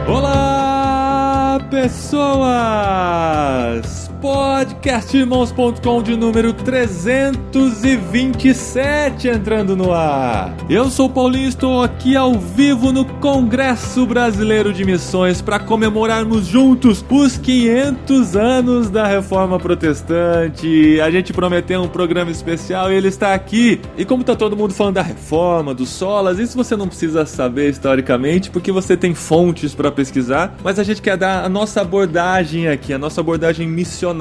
Olá, pessoas! Podcastirmãos.com de número 327 entrando no ar. Eu sou o Paulinho e estou aqui ao vivo no Congresso Brasileiro de Missões para comemorarmos juntos os 500 anos da Reforma Protestante. A gente prometeu um programa especial e ele está aqui. E como está todo mundo falando da Reforma, dos solas, isso você não precisa saber historicamente porque você tem fontes para pesquisar, mas a gente quer dar a nossa abordagem aqui, a nossa abordagem missionária.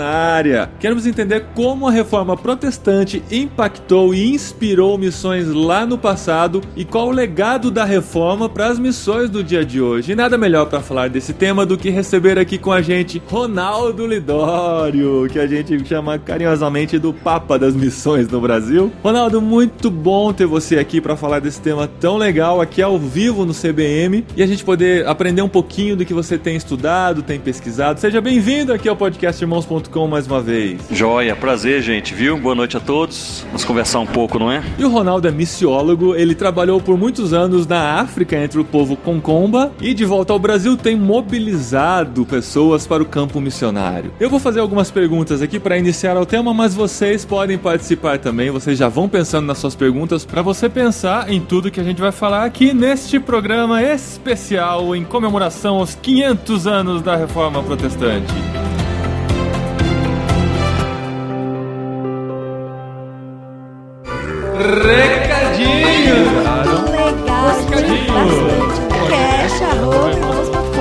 Queremos entender como a Reforma Protestante impactou e inspirou missões lá no passado e qual o legado da Reforma para as missões do dia de hoje. E nada melhor para falar desse tema do que receber aqui com a gente Ronaldo Lidório, que a gente chama carinhosamente do Papa das Missões no Brasil. Ronaldo, muito bom ter você aqui para falar desse tema tão legal aqui ao vivo no CBM e a gente poder aprender um pouquinho do que você tem estudado, tem pesquisado. Seja bem-vindo aqui ao podcastirmãos.com mais uma vez. Joia, prazer, gente, viu? Boa noite a todos. Vamos conversar um pouco, não é? E o Ronaldo é missiólogo, ele trabalhou por muitos anos na África entre o povo Concomba e de volta ao Brasil tem mobilizado pessoas para o campo missionário. Eu vou fazer algumas perguntas aqui para iniciar o tema, mas vocês podem participar também, vocês já vão pensando nas suas perguntas para você pensar em tudo que a gente vai falar aqui neste programa especial em comemoração aos 500 anos da Reforma Protestante. Recadinhos!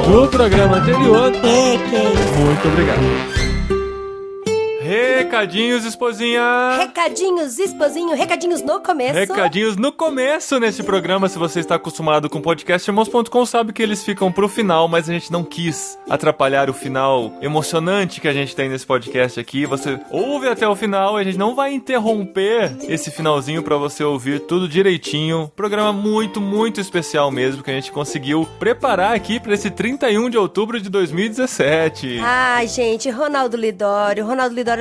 No programa anterior. Muito obrigado. Recadinhos, esposinha! Recadinhos, esposinho, recadinhos no começo. Recadinhos no começo nesse programa. Se você está acostumado com podcastirmãos.com, sabe que eles ficam pro final, mas a gente não quis atrapalhar o final emocionante que a gente tem nesse podcast aqui. Você ouve até o final e a gente não vai interromper esse finalzinho pra você ouvir tudo direitinho. Programa muito, muito especial mesmo que a gente conseguiu preparar aqui pra esse 31 de outubro de 2017. Ai, gente, Ronaldo Lidório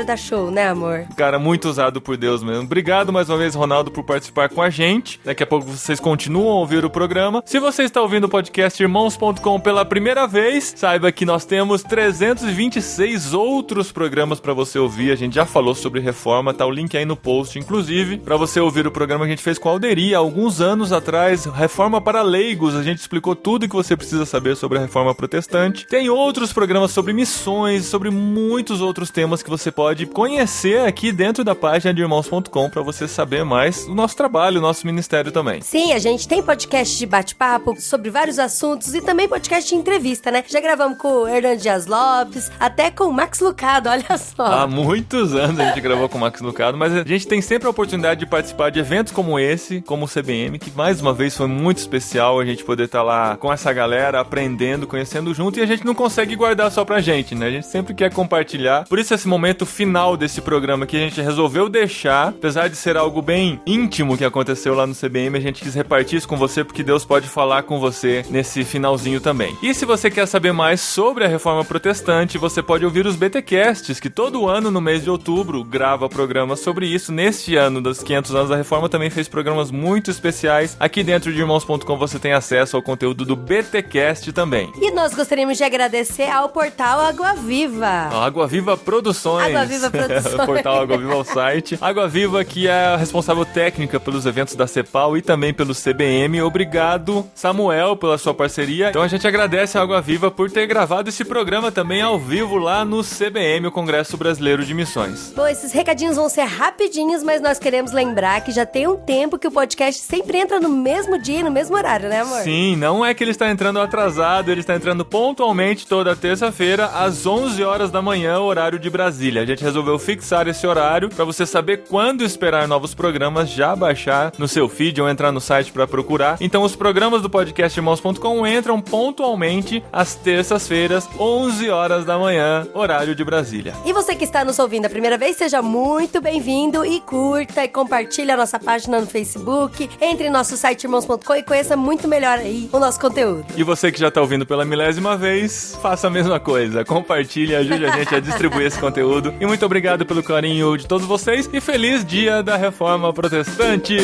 da show, né, amor? Cara, muito usado por Deus mesmo. Obrigado mais uma vez, Ronaldo, por participar com a gente. Daqui a pouco vocês continuam a ouvir o programa. Se você está ouvindo o podcast Irmãos.com pela primeira vez, saiba que nós temos 326 outros programas para você ouvir. A gente já falou sobre reforma, tá o link aí no post, inclusive, para você ouvir o programa que a gente fez com a Alderi há alguns anos atrás, Reforma para Leigos. A gente explicou tudo que você precisa saber sobre a Reforma Protestante. Tem outros programas sobre missões, sobre muitos outros temas que você pode conhecer aqui dentro da página de irmãos.com para você saber mais do nosso trabalho, o nosso ministério também. Sim, a gente tem podcast de bate-papo sobre vários assuntos e também podcast de entrevista, né? Já gravamos com o Hernando Dias Lopes, até com o Max Lucado, olha só. Há muitos anos a gente gravou com o Max Lucado, mas a gente tem sempre a oportunidade de participar de eventos como esse, como o CBM, que mais uma vez foi muito especial a gente poder estar lá com essa galera, aprendendo, conhecendo junto, e a gente não consegue guardar só pra gente, né? A gente sempre quer compartilhar. Por isso esse momento final desse programa que a gente resolveu deixar, apesar de ser algo bem íntimo que aconteceu lá no CBM, a gente quis repartir isso com você porque Deus pode falar com você nesse finalzinho também. E se você quer saber mais sobre a Reforma Protestante, você pode ouvir os BTcasts, que todo ano no mês de outubro grava programas sobre isso. Neste ano dos 500 anos da Reforma também fez programas muito especiais. Aqui dentro de irmãos.com você tem acesso ao conteúdo do BTcast também. E nós gostaríamos de agradecer ao portal Água Viva. Água Viva Produções. Água Viva Produções. O portal Água Viva é o site. Água Viva, que é a responsável técnica pelos eventos da CEPAL e também pelo CBM. Obrigado, Samuel, pela sua parceria. Então a gente agradece a Água Viva por ter gravado esse programa também ao vivo lá no CBM, o Congresso Brasileiro de Missões. Bom, esses recadinhos vão ser rapidinhos, mas nós queremos lembrar que já tem um tempo que o podcast sempre entra no mesmo dia e no mesmo horário, né, amor? Sim, não é que ele está entrando atrasado, ele está entrando pontualmente toda terça-feira às 11 horas da manhã, horário de Brasília. A gente resolveu fixar esse horário para você saber quando esperar novos programas, já baixar no seu feed ou entrar no site para procurar. Então os programas do podcast Irmãos.com entram pontualmente às terças-feiras, 11 horas da manhã, horário de Brasília. E você que está nos ouvindo a primeira vez, seja muito bem-vindo e curta e compartilhe a nossa página no Facebook, entre em nosso site irmãos.com e conheça muito melhor aí o nosso conteúdo. E você que já está ouvindo pela milésima vez, faça a mesma coisa, compartilhe, ajude a gente a distribuir esse conteúdo. E muito obrigado obrigado pelo carinho de todos vocês e feliz dia da Reforma Protestante!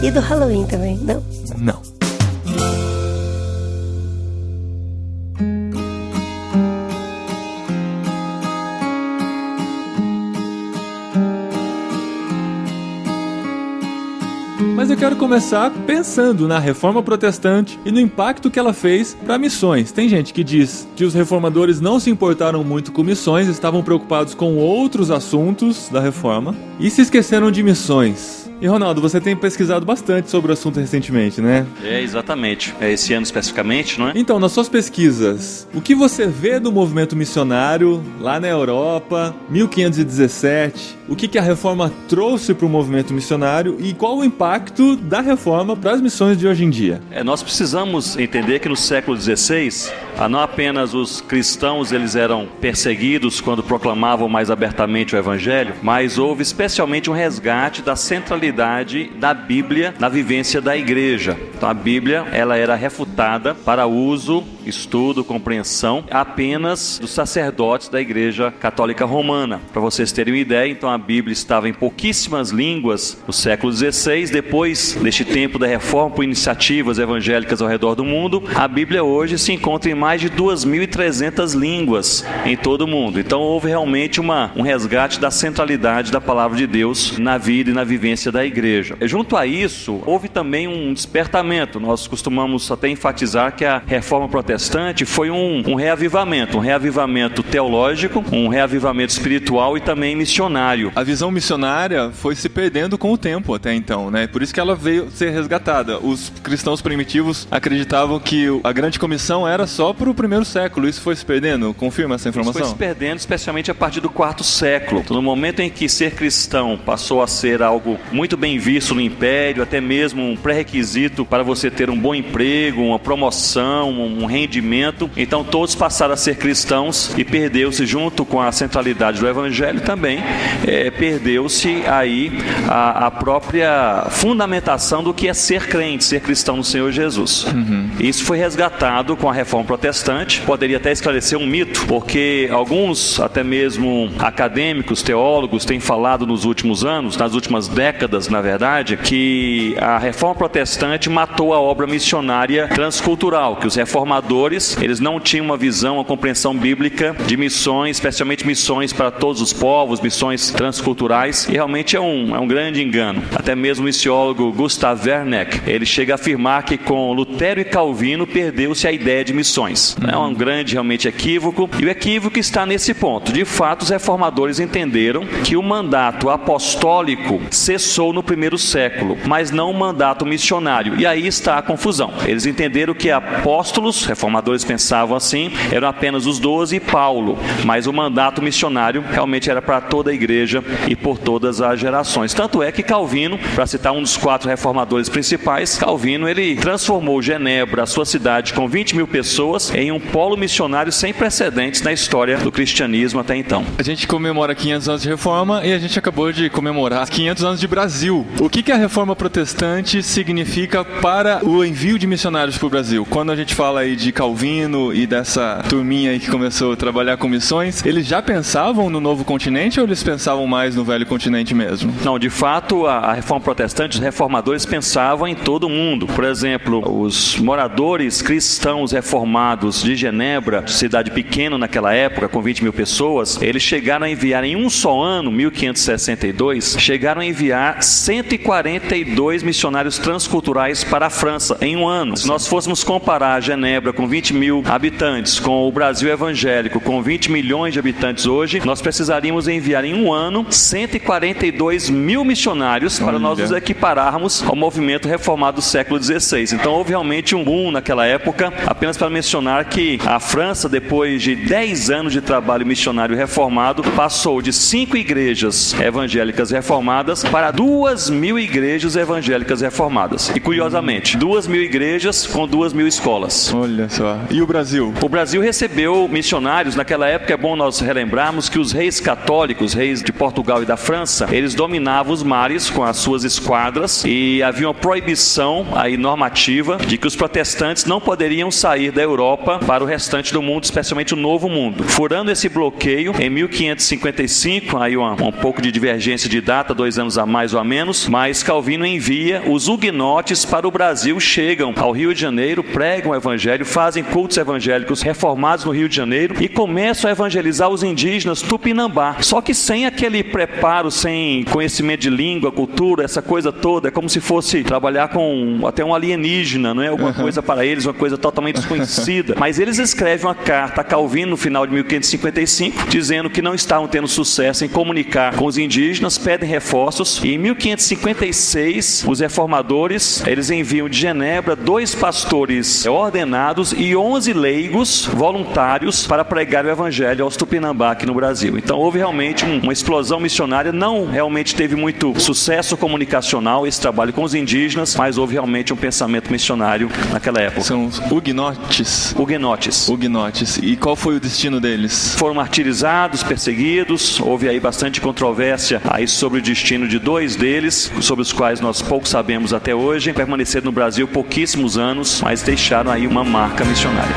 E do Halloween também, não? Não. Mas eu quero começar pensando na Reforma Protestante e no impacto que ela fez para missões. Tem gente que diz que os reformadores não se importaram muito com missões, estavam preocupados com outros assuntos da Reforma e se esqueceram de missões. E Ronaldo, você tem pesquisado bastante sobre o assunto recentemente, né? Exatamente. Esse ano especificamente, não é? Então, nas suas pesquisas, o que você vê do movimento missionário lá na Europa, 1517? O que a Reforma trouxe para o movimento missionário e qual o impacto da Reforma para as missões de hoje em dia? Nós precisamos entender que no século XVI, não apenas os cristãos eles eram perseguidos quando proclamavam mais abertamente o Evangelho, mas houve especialmente um resgate da centralidade da Bíblia na vivência da igreja. Então a Bíblia ela era refutada para uso, estudo, compreensão apenas dos sacerdotes da Igreja Católica Romana. Para vocês terem uma ideia, então a Bíblia estava em pouquíssimas línguas no século XVI. Depois deste tempo da reforma por iniciativas evangélicas ao redor do mundo, a Bíblia hoje se encontra em mais de 2.300 línguas em todo o mundo. Então houve realmente um resgate da centralidade da palavra de Deus na vida e na vivência da igreja. Junto a isso, houve também um despertamento. Nós costumamos até enfatizar que a Reforma Protestante foi um reavivamento teológico, um reavivamento espiritual e também missionário. A visão missionária foi se perdendo com o tempo até então, né? Por isso que ela veio ser resgatada. Os cristãos primitivos acreditavam que a grande comissão era só para o primeiro século. Isso foi se perdendo? Confirma essa informação? Isso foi se perdendo, especialmente a partir do quarto século. Então, no momento em que ser cristão passou a ser algo muito bem visto no império, até mesmo um pré-requisito para você ter um bom emprego, uma promoção, um rendimento, então todos passaram a ser cristãos e perdeu-se, junto com a centralidade do Evangelho também, perdeu-se aí a própria fundamentação do que é ser crente, ser cristão no Senhor Jesus. Isso foi resgatado com a Reforma Protestante. Poderia até esclarecer um mito, porque alguns, até mesmo acadêmicos, teólogos, têm falado nos últimos anos, nas últimas décadas, na verdade, que a Reforma Protestante matou a obra missionária transcultural, que os reformadores, eles não tinham uma visão, uma compreensão bíblica de missões, especialmente missões para todos os povos, missões transculturais, e realmente é um grande engano. Até mesmo o missiólogo Gustav Werneck, ele chega a afirmar que com Lutero e Calvino perdeu-se a ideia de missões. É um grande, realmente, equívoco, e o equívoco está nesse ponto. De fato, os reformadores entenderam que o mandato apostólico cessou no primeiro século, mas não o mandato missionário, e aí está a confusão. Eles entenderam que apóstolos, reformadores pensavam assim, eram apenas os 12 e Paulo, mas o mandato missionário realmente era para toda a igreja e por todas as gerações. Tanto é que Calvino, para citar um dos 4 reformadores principais, Calvino ele transformou Genebra, a sua cidade com 20 mil pessoas, em um polo missionário sem precedentes na história do cristianismo até então. A gente comemora 500 anos de reforma e a gente acabou de comemorar 500 anos de Brasil. O que a Reforma Protestante significa para o envio de missionários para o Brasil? Quando a gente fala aí de Calvino e dessa turminha aí que começou a trabalhar com missões, eles já pensavam no novo continente ou eles pensavam mais no velho continente mesmo? Não, de fato, a Reforma Protestante, os reformadores pensavam em todo o mundo. Por exemplo, os moradores cristãos reformados de Genebra, cidade pequena naquela época, com 20 mil pessoas, eles chegaram a enviar em um só ano, 1562, chegaram a enviar 142 missionários transculturais para a França em um ano. Se nós fôssemos comparar Genebra com 20 mil habitantes com o Brasil evangélico com 20 milhões de habitantes hoje, nós precisaríamos enviar em um ano 142 mil missionários para nós nos equipararmos ao movimento reformado do século XVI. Então houve realmente um boom naquela época. Apenas para mencionar que a França, depois de 10 anos de trabalho missionário reformado, passou de 5 igrejas evangélicas reformadas para 2.000 igrejas evangélicas reformadas. E curiosamente, 2.000 igrejas com 2.000 escolas. Olha só. E o Brasil? O Brasil recebeu missionários. Naquela época é bom nós relembrarmos que os reis católicos, reis de Portugal e da França, eles dominavam os mares com as suas esquadras e havia uma proibição aí normativa de que os protestantes não poderiam sair da Europa para o restante do mundo, especialmente o Novo Mundo. Furando esse bloqueio, em 1555, aí um pouco de divergência de data, 2 anos a mais ou a menos, mas Calvino envia os huguenotes para o Brasil, chegam ao Rio de Janeiro, pregam o evangelho, fazem cultos evangélicos reformados no Rio de Janeiro e começam a evangelizar os indígenas tupinambá. Só que sem aquele preparo, sem conhecimento de língua, cultura, essa coisa toda, é como se fosse trabalhar com até um alienígena, não é? Alguma coisa para eles, uma coisa totalmente desconhecida. Mas eles escrevem uma carta a Calvino no final de 1555, dizendo que não estavam tendo sucesso em comunicar com os indígenas, pedem reforços, e em 1556 os reformadores, eles enviam de Genebra 2 pastores ordenados e 11 leigos voluntários para pregar o evangelho aos tupinambá aqui no Brasil. Então houve realmente uma explosão missionária. Não realmente teve muito sucesso comunicacional esse trabalho com os indígenas, mas houve realmente um pensamento missionário naquela época. São os huguenotes? Huguenotes. E qual foi o destino deles? Foram martirizados, perseguidos. Houve aí bastante controvérsia aí sobre o destino de 2 deles, sobre os quais nós pouco sabemos até hoje. Permaneceram no Brasil pouquíssimos anos, mas deixaram aí uma marca missionária.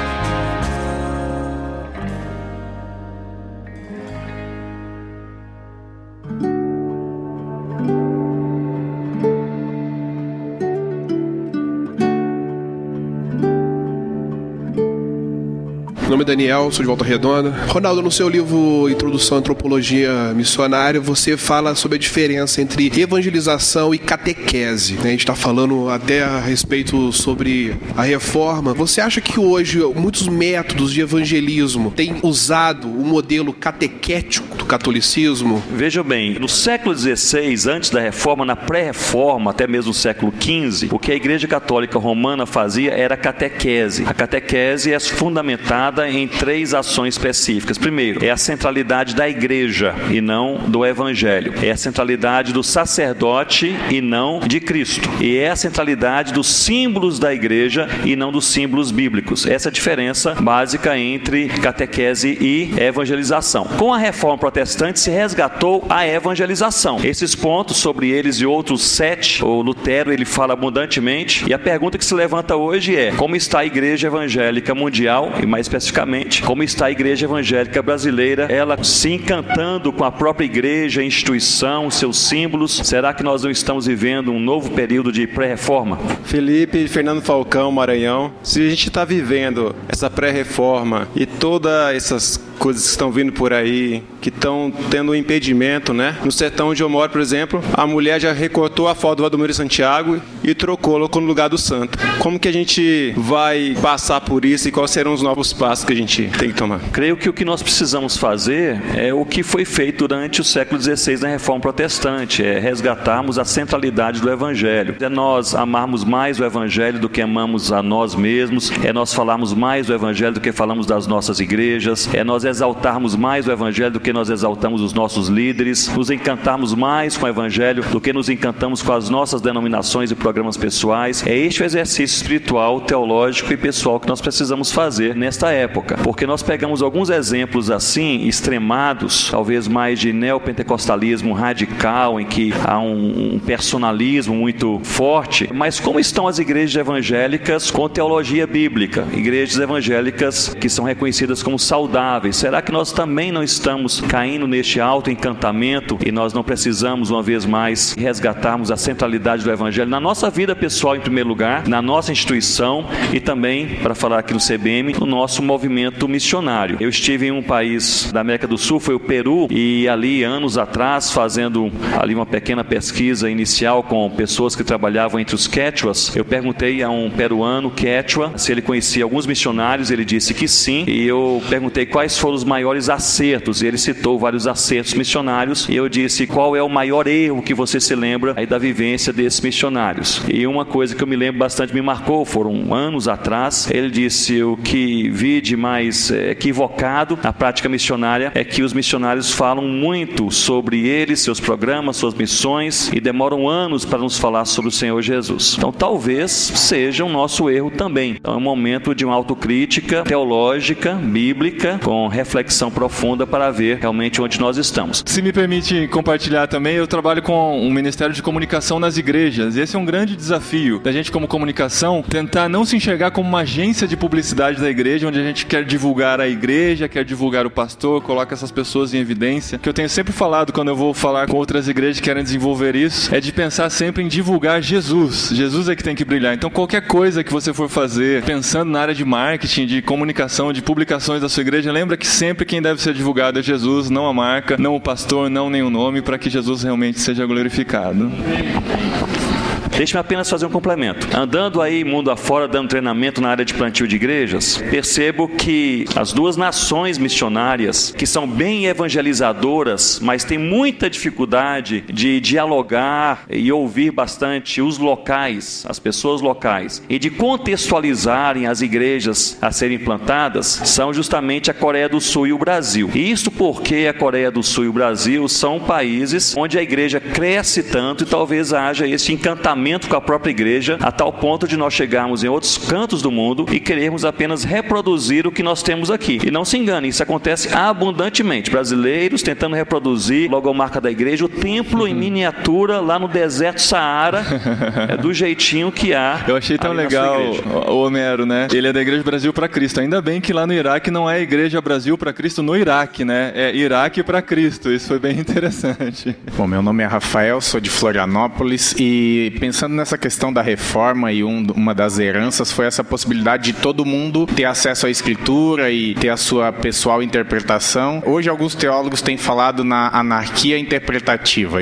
Meu nome é Daniel, sou de Volta Redonda. Ronaldo, no seu livro Introdução à Antropologia Missionária, você fala sobre a diferença entre evangelização e catequese. A gente está falando até a respeito sobre a reforma. Você acha que hoje muitos métodos de evangelismo têm usado o modelo catequético do catolicismo? Veja bem, no século XVI, antes da reforma, na pré-reforma, até mesmo no século XV, o que a Igreja Católica Romana fazia era a catequese. A catequese é fundamentada em 3 ações específicas. Primeiro, é a centralidade da igreja e não do evangelho. É a centralidade do sacerdote e não de Cristo. E é a centralidade dos símbolos da igreja e não dos símbolos bíblicos. Essa é a diferença básica entre catequese e evangelização. Com a reforma protestante se resgatou a evangelização. Esses pontos, sobre eles e outros 7, o Lutero ele fala abundantemente, e a pergunta que se levanta hoje é: como está a igreja evangélica mundial, e mais especificamente, como está a igreja evangélica brasileira, ela se encantando com a própria igreja, a instituição, seus símbolos? Será que nós não estamos vivendo um novo período de pré-reforma? Felipe, Fernando Falcão, Maranhão. Se a gente está vivendo essa pré-reforma e todas essas coisas que estão vindo por aí, que estão tendo um impedimento, né? No sertão onde eu moro, por exemplo, a mulher já recortou a foto do Valdomiro Santiago e colocou no lugar do santo. Como que a gente vai passar por isso e quais serão os novos passos que a gente tem que tomar? Creio que o que nós precisamos fazer é o que foi feito durante o século XVI na Reforma Protestante, é resgatarmos a centralidade do Evangelho. É nós amarmos mais o Evangelho do que amamos a nós mesmos, é nós falarmos mais do Evangelho do que falamos das nossas igrejas, é nós exaltarmos mais o Evangelho do que nós exaltamos os nossos líderes, nos encantarmos mais com o Evangelho do que nos encantamos com as nossas denominações e programas pessoais. É este o exercício espiritual, teológico e pessoal que nós precisamos fazer nesta época, porque nós pegamos alguns exemplos assim, extremados, talvez mais de neopentecostalismo radical, em que há um personalismo muito forte, mas como estão as igrejas evangélicas com teologia bíblica, igrejas evangélicas que são reconhecidas como saudáveis? Será que nós também não estamos caindo neste auto-encantamento e nós não precisamos, uma vez mais, resgatarmos a centralidade do Evangelho na nossa vida pessoal, em primeiro lugar, na nossa instituição e também, para falar aqui no CBM, no nosso movimento missionário? Eu estive em um país da América do Sul, foi o Peru, e ali, anos atrás, fazendo ali uma pequena pesquisa inicial com pessoas que trabalhavam entre os quechuas, eu perguntei a um peruano quechua se ele conhecia alguns missionários, ele disse que sim, e eu perguntei quais foram os maiores acertos, e ele citou vários acertos missionários, e eu disse: qual é o maior erro que você se lembra aí da vivência desses missionários? E uma coisa que eu me lembro bastante, me marcou, foram anos atrás, ele disse: o que vi de mais equivocado na prática missionária é que os missionários falam muito sobre eles, seus programas, suas missões, e demoram anos para nos falar sobre o Senhor Jesus. Então talvez seja um nosso erro também. Então é um momento de uma autocrítica teológica, bíblica, com reflexão profunda para ver realmente onde nós estamos. Se me permite compartilhar também, eu trabalho com um Ministério de Comunicação nas igrejas. Esse é um grande desafio da gente como comunicação, tentar não se enxergar como uma agência de publicidade da igreja, onde a gente quer divulgar a igreja, quer divulgar o pastor, coloca essas pessoas em evidência. O que eu tenho sempre falado quando eu vou falar com outras igrejas que querem desenvolver isso, é de pensar sempre em divulgar Jesus. Jesus é que tem que brilhar. Então qualquer coisa que você for fazer, pensando na área de marketing, de comunicação, de publicações da sua igreja, lembra que sempre quem deve ser divulgado é Jesus, não a marca, não o pastor, não nenhum nome, para que Jesus realmente seja glorificado. Deixe-me apenas fazer um complemento. Andando aí mundo afora, dando treinamento na área de plantio de igrejas, percebo que as duas nações missionárias, que são bem evangelizadoras, mas têm muita dificuldade de dialogar e ouvir bastante os locais, as pessoas locais, e de contextualizarem as igrejas a serem plantadas, são justamente a Coreia do Sul e o Brasil. E isso porque a Coreia do Sul e o Brasil são países onde a igreja cresce tanto e talvez haja esse encantamento com a própria igreja, a tal ponto de nós chegarmos em outros cantos do mundo e querermos apenas reproduzir o que nós temos aqui. E não se engane, isso acontece abundantemente. Brasileiros tentando reproduzir a logomarca da igreja, o templo em miniatura lá no deserto Saara, do jeitinho que há. Eu achei tão legal o Homero, né? Ele é da Igreja Brasil para Cristo. Ainda bem que lá no Iraque não é Igreja Brasil para Cristo no Iraque, né? É Iraque para Cristo. Isso foi bem interessante. Bom, meu nome é Rafael, sou de Florianópolis e pensando nessa questão da reforma, e uma das heranças foi essa possibilidade de todo mundo ter acesso à escritura e ter a sua pessoal interpretação. Hoje alguns teólogos têm falado na anarquia interpretativa.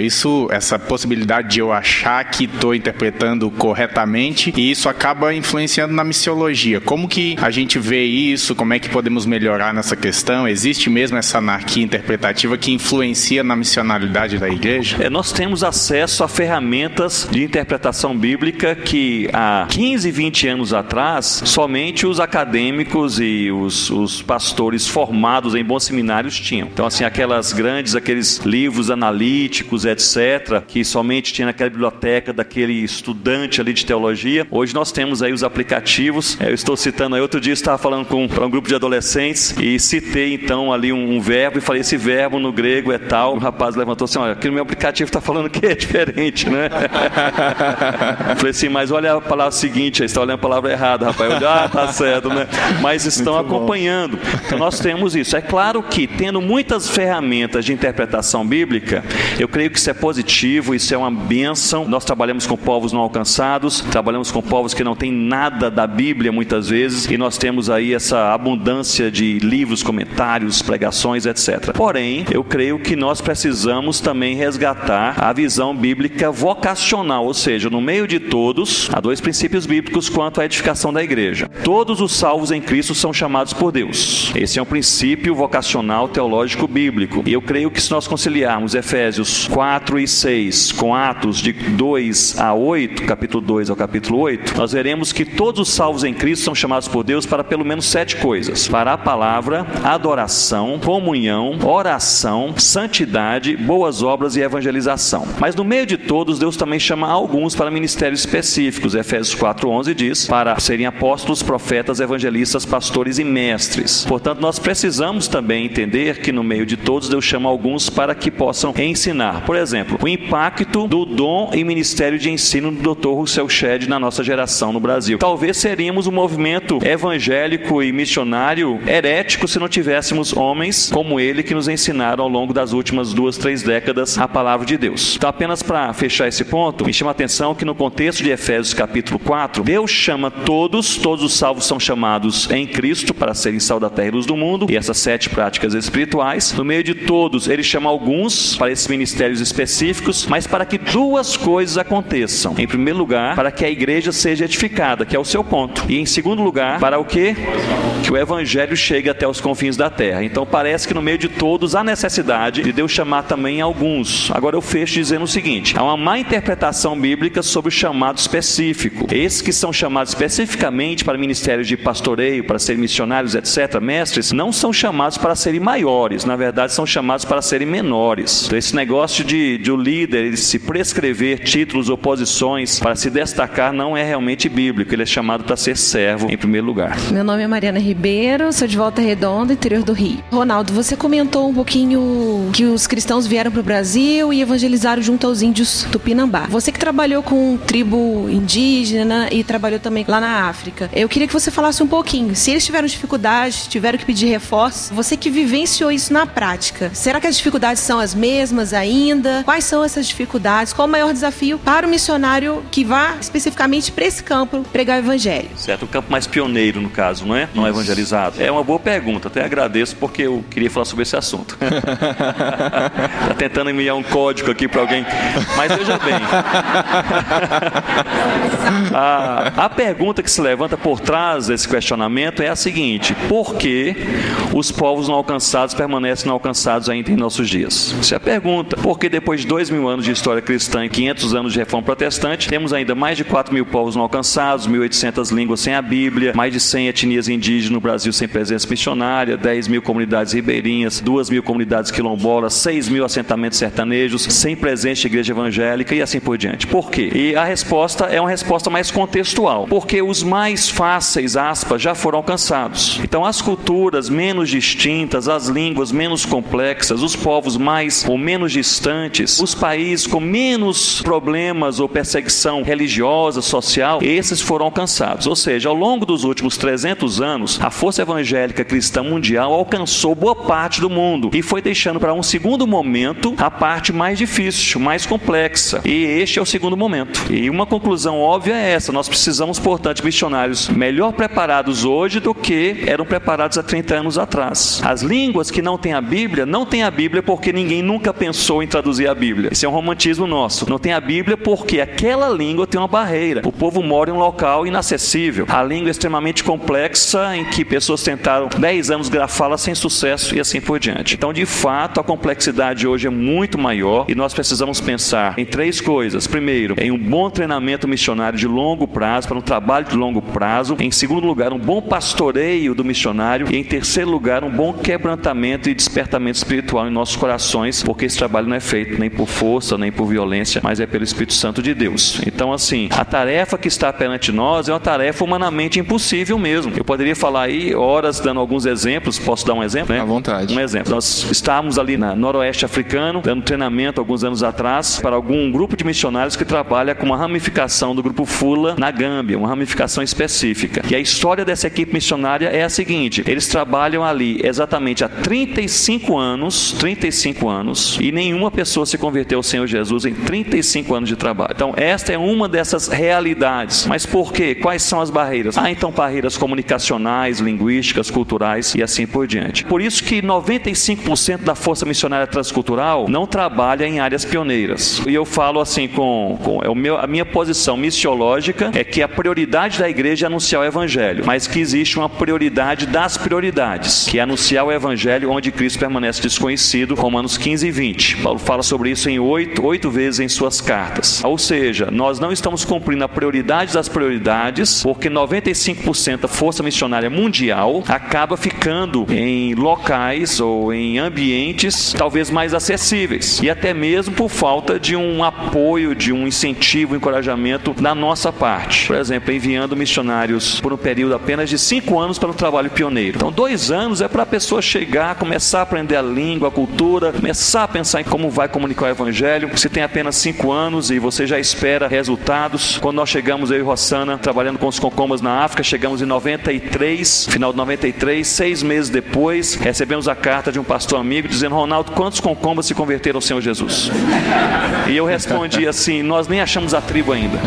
Essa possibilidade de eu achar que estou interpretando corretamente, e isso acaba influenciando na missiologia. Como que a gente vê isso? Como é que podemos melhorar nessa questão? Existe mesmo essa anarquia interpretativa que influencia na missionalidade da igreja? Nós temos acesso a ferramentas de interpretação bíblica que há 15, 20 anos atrás, somente os acadêmicos e os pastores formados em bons seminários tinham. Então, assim, aqueles livros analíticos, etc., que somente tinha naquela biblioteca daquele estudante ali de teologia. Hoje nós temos aí os aplicativos. Eu estou citando aí, outro dia eu estava falando para um grupo de adolescentes e citei então ali um verbo e falei, esse verbo no grego é tal. O rapaz levantou assim, olha, aqui no meu aplicativo está falando que é diferente, né? Falei assim, mas olha a palavra seguinte, você está olhando a palavra errada, rapaz. Eu, tá certo, né? Mas estão acompanhando. Então nós temos isso. É claro que, tendo muitas ferramentas de interpretação bíblica, eu creio que isso é positivo, isso é uma bênção. Nós trabalhamos com povos não alcançados, trabalhamos com povos que não têm nada da Bíblia muitas vezes, e nós temos aí essa abundância de livros, comentários, pregações, etc. Porém, eu creio que nós precisamos também resgatar a visão bíblica vocacional, ou seja, no meio de todos, há dois princípios bíblicos quanto à edificação da igreja. Todos os salvos em Cristo são chamados por Deus. Esse é um princípio vocacional teológico bíblico. E eu creio que se nós conciliarmos Efésios 4 e 6 com Atos de 2 a 8, capítulo 2 ao capítulo 8, nós veremos que todos os salvos em Cristo são chamados por Deus para pelo menos 7 coisas: para a palavra, adoração, comunhão, oração, santidade, boas obras e evangelização. Mas no meio de todos, Deus também chama alguns para ministérios específicos. Efésios 4:11 diz, para serem apóstolos, profetas, evangelistas, pastores e mestres. Portanto, nós precisamos também entender que no meio de todos, Deus chama alguns para que possam ensinar. Por exemplo, o impacto do dom e ministério de ensino do Dr. Russell Shedd na nossa geração no Brasil. Talvez seríamos um movimento evangélico e missionário herético se não tivéssemos homens como ele que nos ensinaram ao longo das últimas 2, 3 décadas a palavra de Deus. Então, apenas para fechar esse ponto, me chama a atenção que no contexto de Efésios capítulo 4, Deus chama todos os salvos são chamados em Cristo para serem sal da terra e luz do mundo, e essas 7 práticas espirituais. No meio de todos, ele chama alguns para esses ministérios específicos, mas para que 2 coisas aconteçam. Em primeiro lugar, para que a igreja seja edificada, que é o seu ponto. E em segundo lugar, para o quê? Que o evangelho chegue até os confins da terra. Então parece que no meio de todos há necessidade de Deus chamar também alguns. Agora eu fecho dizendo o seguinte: há uma má interpretação bíblica bíblicas sobre o chamado específico. Esses que são chamados especificamente para ministérios de pastoreio, para serem missionários, etc., mestres, não são chamados para serem maiores, na verdade são chamados para serem menores. Então esse negócio de o líder ele se prescrever títulos ou posições para se destacar não é realmente bíblico, ele é chamado para ser servo em primeiro lugar. Meu nome é Mariana Ribeiro, sou de Volta Redonda, interior do Rio. Ronaldo, você comentou um pouquinho que os cristãos vieram para o Brasil e evangelizaram junto aos índios Tupinambá. Você que trabalhou com tribo indígena e trabalhou também lá na África, eu queria que você falasse um pouquinho, se eles tiveram dificuldades, tiveram que pedir reforço, você que vivenciou isso na prática, será que as dificuldades são as mesmas ainda? Quais são essas dificuldades? Qual o maior desafio para o missionário que vá especificamente para esse campo pregar o evangelho? Certo, o campo mais pioneiro no caso, não é? Não é evangelizado. É uma boa pergunta, até agradeço porque eu queria falar sobre esse assunto. Tá tentando enviar um código aqui para alguém, mas veja bem. A pergunta que se levanta por trás desse questionamento é a seguinte: por que os povos não alcançados permanecem não alcançados ainda em nossos dias? Essa é a pergunta. Porque depois de 2.000 anos de história cristã e 500 anos de reforma protestante, temos ainda mais de 4.000 povos não alcançados, 1.800 línguas sem a Bíblia, mais de 100 etnias indígenas no Brasil sem presença missionária, 10.000 comunidades ribeirinhas, 2.000 comunidades quilombolas, 6.000 assentamentos sertanejos sem presença de igreja evangélica e assim por diante. Por quê? E a resposta é uma resposta mais contextual. Porque os mais fáceis, aspas, já foram alcançados. Então as culturas menos distintas, as línguas menos complexas, os povos mais ou menos distantes, os países com menos problemas ou perseguição religiosa, social, esses foram alcançados. Ou seja, ao longo dos últimos 300 anos, a força evangélica cristã mundial alcançou boa parte do mundo e foi deixando para um segundo momento a parte mais difícil, mais complexa. E este é o segundo momento. E uma conclusão óbvia é essa: nós precisamos, portanto, missionários melhor preparados hoje do que eram preparados há 30 anos atrás. As línguas que não têm a Bíblia, não têm a Bíblia porque ninguém nunca pensou em traduzir a Bíblia. Isso é um romantismo nosso. Não tem a Bíblia porque aquela língua tem uma barreira. O povo mora em um local inacessível. A língua é extremamente complexa, em que pessoas tentaram 10 anos grafá-la sem sucesso e assim por diante. Então, de fato, a complexidade hoje é muito maior e nós precisamos pensar em 3 coisas. Primeiro, em um bom treinamento missionário de longo prazo, para um trabalho de longo prazo. Em segundo lugar, um bom pastoreio do missionário. E em terceiro lugar, um bom quebrantamento e despertamento espiritual em nossos corações, porque esse trabalho não é feito nem por força, nem por violência, mas é pelo Espírito Santo de Deus. Então, assim, a tarefa que está perante nós é uma tarefa humanamente impossível mesmo. Eu poderia falar aí horas dando alguns exemplos. Posso dar um exemplo? Né? À vontade. Um exemplo. Nós estávamos ali na noroeste africano, dando treinamento alguns anos atrás para algum grupo de missionários que trabalha com uma ramificação do grupo Fula na Gâmbia, uma ramificação específica. E a história dessa equipe missionária é a seguinte: eles trabalham ali exatamente há 35 anos, e nenhuma pessoa se converteu ao Senhor Jesus em 35 anos de trabalho. Então, esta é uma dessas realidades. Mas por quê? Quais são as barreiras? Então, barreiras comunicacionais, linguísticas, culturais e assim por diante. Por isso que 95% da força missionária transcultural não trabalha em áreas pioneiras. E eu falo assim a minha posição missiológica é que a prioridade da igreja é anunciar o evangelho, mas que existe uma prioridade das prioridades, que é anunciar o evangelho onde Cristo permanece desconhecido, Romanos 15 e 20. Paulo fala sobre isso em 8 vezes em suas cartas. Ou seja, nós não estamos cumprindo a prioridade das prioridades, porque 95% da força missionária mundial acaba ficando em locais ou em ambientes talvez mais acessíveis, e até mesmo por falta de um apoio, de um incentivo, um encorajamento da nossa parte. Por exemplo, enviando missionários por um período apenas de 5 anos para um trabalho pioneiro. Então, 2 anos é para a pessoa chegar, começar a aprender a língua, a cultura, começar a pensar em como vai comunicar o evangelho. Você tem apenas 5 anos e você já espera resultados. Quando nós chegamos, eu e Rossana, trabalhando com os concombas na África, chegamos em 93, final de 93, 6 meses depois, recebemos a carta de um pastor amigo dizendo: Ronaldo, quantos concombas se converteram ao Senhor Jesus? E eu respondi assim: nós nem achamos a tribo ainda.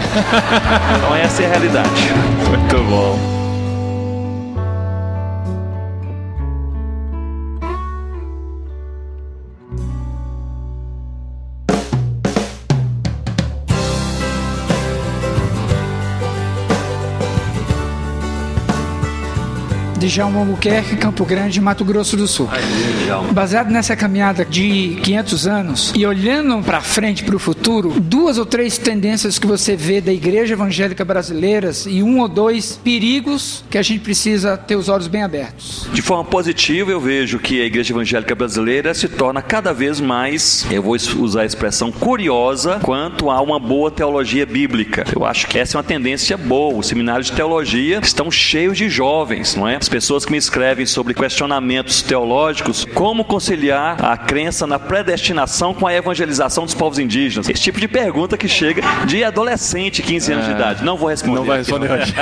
Então essa é a realidade. Muito bom. Djalma Albuquerque, Campo Grande, Mato Grosso do Sul. Baseado nessa caminhada de 500 anos e olhando para frente, para o futuro, 2 ou 3 tendências que você vê da igreja evangélica brasileira e 1 ou 2 perigos que a gente precisa ter os olhos bem abertos. De forma positiva, eu vejo que a igreja evangélica brasileira se torna cada vez mais, eu vou usar a expressão, curiosa quanto a uma boa teologia bíblica. Eu acho que essa é uma tendência boa. Os seminários de teologia estão cheios de jovens, não é? As pessoas que me escrevem sobre questionamentos teológicos, como conciliar a crença na predestinação com a evangelização dos povos indígenas. Esse tipo de pergunta que chega de adolescente, 15 anos de idade. Não vou responder. Não vai responder hoje.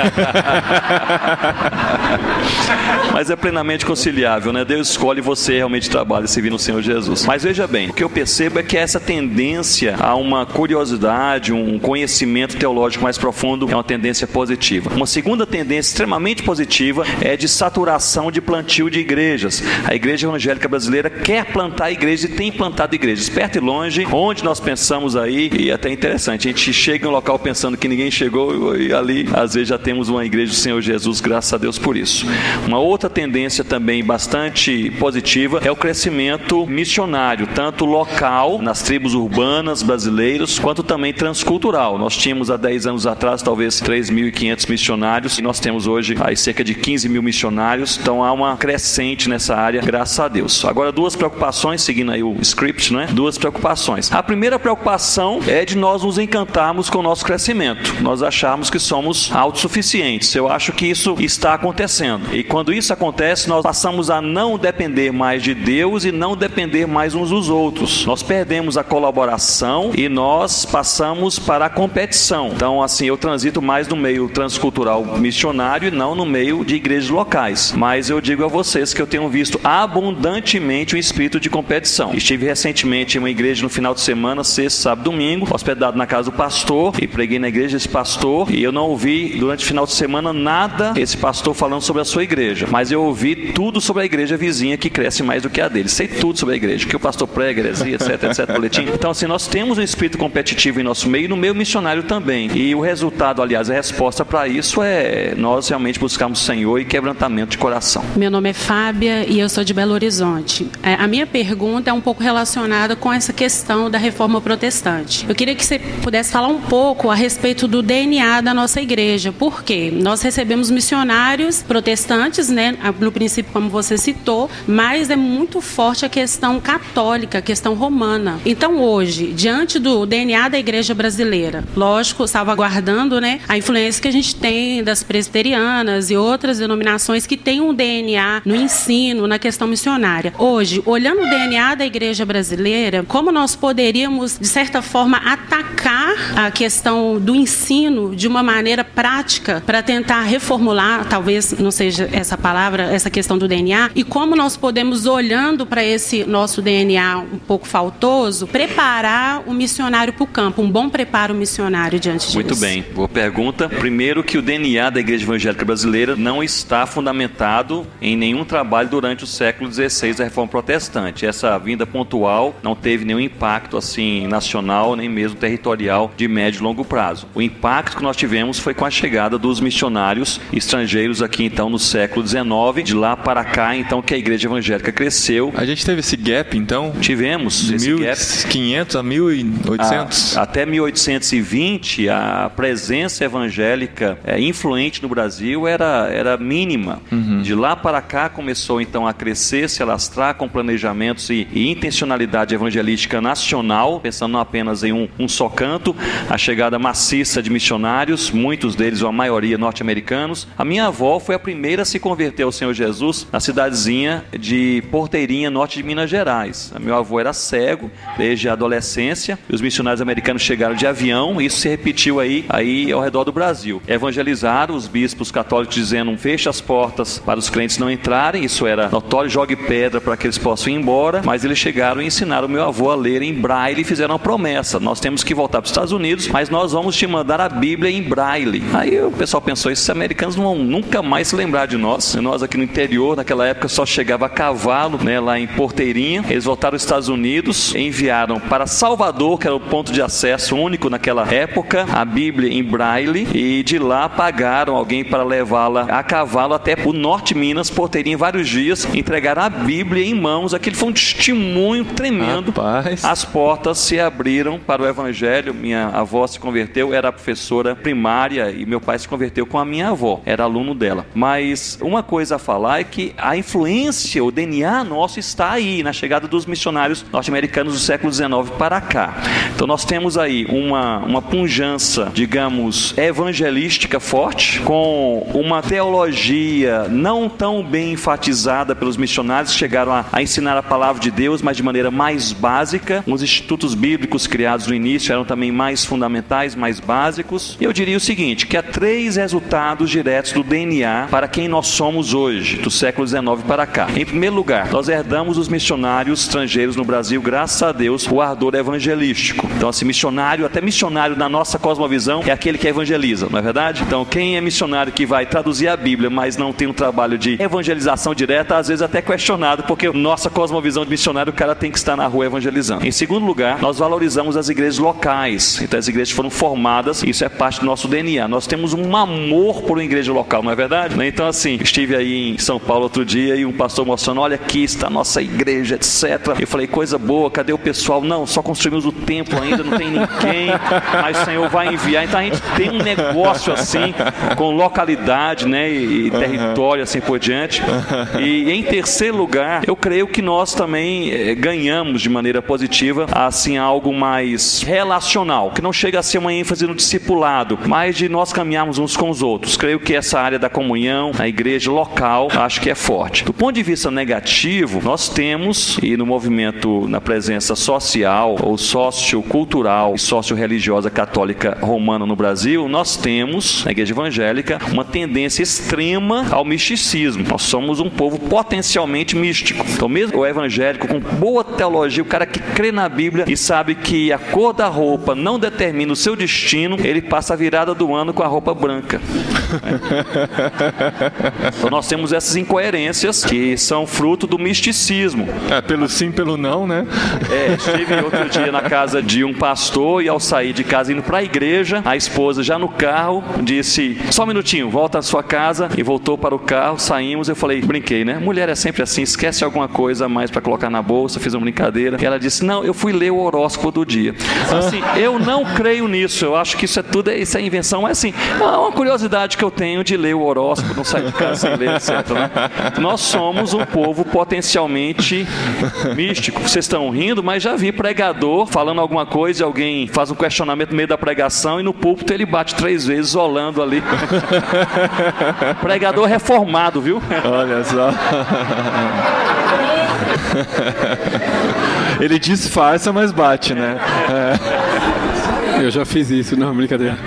Mas é plenamente conciliável, né? Deus escolhe, você realmente trabalha servindo o Senhor Jesus. Mas veja bem, o que eu percebo é que essa tendência a uma curiosidade, um conhecimento teológico mais profundo é uma tendência positiva. Uma segunda tendência extremamente positiva é de saturação de plantio de igrejas. A igreja evangélica brasileira quer plantar igrejas e tem plantado igrejas perto e longe, onde nós pensamos aí, e é até interessante, a gente chega em um local pensando que ninguém chegou e ali às vezes já temos uma igreja do Senhor Jesus, graças a Deus por isso. Uma outra tendência também bastante positiva é o crescimento missionário, tanto local, nas tribos urbanas brasileiras, quanto também transcultural. Nós tínhamos há 10 anos atrás talvez 3.500 missionários e nós temos hoje aí cerca de 15 mil missionários, então há uma crescente nessa área, graças a Deus. Agora, 2 preocupações, seguindo aí o script, né? 2 preocupações. A primeira preocupação é de nós nos encantarmos com o nosso crescimento. Nós acharmos que somos autossuficientes. Eu acho que isso está acontecendo. E quando isso acontece, nós passamos a não depender mais de Deus e não depender mais uns dos outros. Nós perdemos a colaboração e nós passamos para a competição. Então, assim, eu transito mais no meio transcultural missionário e não no meio de igrejas locais. Mas eu digo a vocês que eu tenho visto abundantemente o espírito de competição. Estive recentemente em uma igreja no final de semana, sexta, sábado, domingo, hospedado na casa do pastor e preguei na igreja desse pastor e eu não ouvi durante o final de semana nada esse pastor falando sobre a sua igreja, mas eu ouvi tudo sobre a igreja vizinha que cresce mais do que a dele. Sei tudo sobre a igreja, que o pastor prega, heresia, etc, boletim. Então, assim, nós temos um espírito competitivo em nosso meio e no meio missionário também. E o resultado, aliás, a resposta para isso é nós realmente buscarmos o Senhor e quebrantamento de coração. Meu nome é Fábia e eu sou de Belo Horizonte. A minha pergunta é um pouco relacionada com essa questão da reforma protestante. Eu queria que você pudesse falar um pouco a respeito do DNA da nossa igreja. Por quê? Nós recebemos missionários protestantes, né? No princípio, como você citou, mas é muito forte a questão católica, a questão romana. Então, hoje, diante do DNA da igreja brasileira, lógico, salvaguardando, né, a influência que a gente tem das presbiterianas e outras denominações que têm um DNA no ensino, na questão missionária. Hoje, olhando o DNA da igreja brasileira, como nós poderíamos, de certa forma, atacar a questão do ensino de uma maneira prática para tentar reformular, talvez não seja essa palavra, essa questão do DNA, e como nós podemos, olhando para esse nosso DNA um pouco faltoso, preparar o missionário para o campo, um bom preparo missionário diante disso. Muito bem. Boa pergunta. Primeiro que o DNA da Igreja Evangélica Brasileira não está fundamentado em nenhum trabalho durante o século XVI da Reforma Protestante. Essa vinda pontual não teve nenhum impacto assim nacional, nem mesmo territorial de médio e longo prazo. O impacto que nós tivemos foi com a chegada dos missionários estrangeiros aqui então no século XIX, de lá para cá então que a Igreja Evangélica cresceu. A gente teve esse gap então? Tivemos esse gap. 1500 a 1800? Até 1820 a presença evangélica influente no Brasil era mínima. De lá para cá começou então a crescer, se alastrar com planejamentos e intencionalidade evangelística nacional, pensando não apenas em um só canto, a chegada maciça de missionários, muitos deles, ou a maioria, norte-americanos. A minha avó foi a primeira a se converter ao Senhor Jesus na cidadezinha de Porteirinha, norte de Minas Gerais. Meu avô era cego desde a adolescência, e os missionários americanos chegaram de avião, e isso se repetiu aí ao redor do Brasil. Evangelizaram os bispos católicos dizendo: feche as portas para os crentes não entrarem, isso era notório, jogue pedra para que eles possam ir embora, mas eles chegaram e ensinaram o meu avô a ler em braille e fizeram uma promessa: nós temos que voltar para os Estados Unidos, mas nós vamos te mandar a Bíblia em braille. Aí o pessoal pensou: esses americanos não vão nunca mais se lembrar de nós. Nós aqui no interior, naquela época, só chegava a cavalo, né, lá em Porteirinha. Eles voltaram aos Estados Unidos, enviaram para Salvador, que era o ponto de acesso único naquela época, a Bíblia em braille, e de lá pagaram alguém para levá-la a cavalo até o norte de Minas, Porteirinha, vários dias, entregaram a Bíblia em mãos. Aquilo foi um testemunho tremendo. Rapaz. As portas se abriram para o evangelho. Minha avó se converteu, era professora primária, e meu pai se converteu com a minha avó, era aluno dela. Mas uma coisa a falar é que a influência, o DNA nosso está aí, na chegada dos missionários norte-americanos do século XIX para cá. Então nós temos aí uma pujança, digamos, evangelística forte, com uma teologia não tão bem enfatizada pelos missionários que chegaram a ensinar a palavra de Deus, mas de maneira mais básica. Os institutos bíblicos criados no início eram também mais fundamentais, mais básicos. E eu diria o seguinte, que há 3 resultados diretos do DNA para quem nós somos hoje, do século XIX para cá. Em primeiro lugar, nós herdamos os missionários estrangeiros no Brasil, graças a Deus, o ardor evangelístico. Então, assim, missionário, até missionário na nossa cosmovisão, é aquele que evangeliza, não é verdade? Então, quem é missionário que vai traduzir a Bíblia, mas não tem um trabalho de evangelização direta, às vezes até questionado, porque nossa cosmovisão de missionário, o cara tem que estar na rua evangelizando. Em segundo lugar, nós valorizamos as igrejas locais. Então, as igrejas foram formadas, isso é parte do nosso DNA. Nós temos um amor por uma igreja local, não é verdade? Então, assim, estive aí em São Paulo outro dia e um pastor mostrando, olha aqui está a nossa igreja, etc. Eu falei, coisa boa, cadê o pessoal? Não, só construímos o templo ainda, não tem ninguém, mas o Senhor vai enviar. Então a gente tem um negócio assim, com localidade, né, e território assim por diante. E em terceiro lugar, eu creio que nós também ganhamos de maneira positiva, assim, algo mais relacional, que não chega a ser uma ênfase no discipulado, mas de nós caminharmos uns com os outros. Creio que essa área da comunhão, a igreja local, acho que é forte. Do ponto de vista negativo, nós temos, e no movimento, na presença social, ou sociocultural e socio-religiosa católica romana no Brasil, nós temos, na igreja evangélica, uma tendência extrema ao misticismo. Nós somos um povo potencialmente místico. Então, mesmo o evangélico com boa teologia, o cara que crê na Bíblia e sabe que a cor da roupa não determina o seu destino, ele passa a virada do ano com a roupa branca. Então, nós temos essas incoerências que são fruto do misticismo. Pelo sim, pelo não, né? Estive outro dia na casa de um pastor e ao sair de casa indo para a igreja, a esposa já no carro disse, só um minutinho, volta à sua casa, e voltou para o carro, saímos, eu falei, brinquei, né? Mulher é sempre assim, esquece alguma coisa a mais para colocar na bolsa, fiz uma brincadeira, e ela disse, não, eu fui ler o horóscopo do dia. Assim, eu não creio nisso, eu acho que isso é invenção, mas assim, é uma curiosidade que eu tenho de ler o horóscopo, não sair de casa sem ler, etc, né? Nós somos um povo potencialmente místico. Vocês estão rindo, mas já vi pregador falando alguma coisa e alguém faz um questionamento no meio da pregação e no púlpito ele bate 3 vezes olhando ali. Pregador reformado, viu? Olha só. Ele disfarça, mas bate, né? Eu já fiz isso, não, brincadeira.